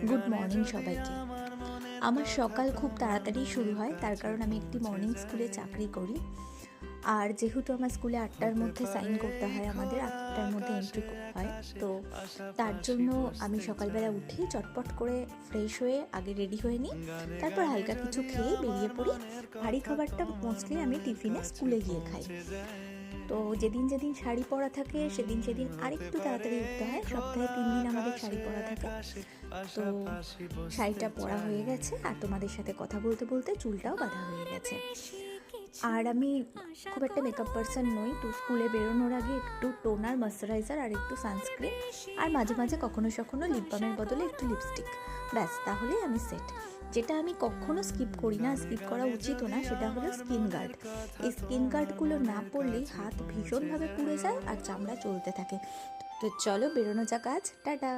Good morning সবাইকে। আমার সকাল খুব তাড়াতাড়ি শুরু হয়, তার কারণ আমি একটি মর্নিং স্কুলে চাকরি করি। আর যেহেতু আমার স্কুলে 8টার মধ্যে সাইন করতে হয়, আমাদের 8টার মধ্যে এন্ট্রি হয়, তো তার জন্য আমি সকালবেলা উঠে চটপট করে ফ্রেশ হয়ে আগে রেডি হয়ে নিই, তারপর হালকা কিছু খেয়ে বেরিয়ে পড়ি। ভারী খাবারটা মোস্টলি আমি টিফিনে স্কুলে গিয়ে খাই। তো যেদিন যেদিন শাড়ি পরা থাকে সেদিন সেদিন আরেকটু তাড়াতাড়ি উঠতে হয়। সপ্তাহে 3 দিন আমাদের শাড়ি পরা থাকে। তো শাড়িটা পরা হয়ে গেছে, আর তোমাদের সাথে কথা বলতে বলতে চুলটাও বাঁধা হয়ে গেছে। আর আমি খুব একটা মেকআপ পার্সন নই, তো স্কুলে বেরোনোর আগে একটু টোনার, ময়শ্চারাইজার আর একটু সানস্ক্রিন, আর মাঝে মাঝে কখনো কখনো লিপ বামের বদলে একটু লিপস্টিক, ব্যাস, তাহলেই আমি সেট। যেটা আমি কখনো স্কিপ করি না, স্কিপ করা উচিতও না, সেটা হলো স্কিন গার্ড। এই স্কিন গার্ডগুলো না পরলেই হাত ভীষণভাবে পুড়ে যায় আর চামড়া চলতে থাকে। তো চলো বেরোনো যাক আজ, টাটা।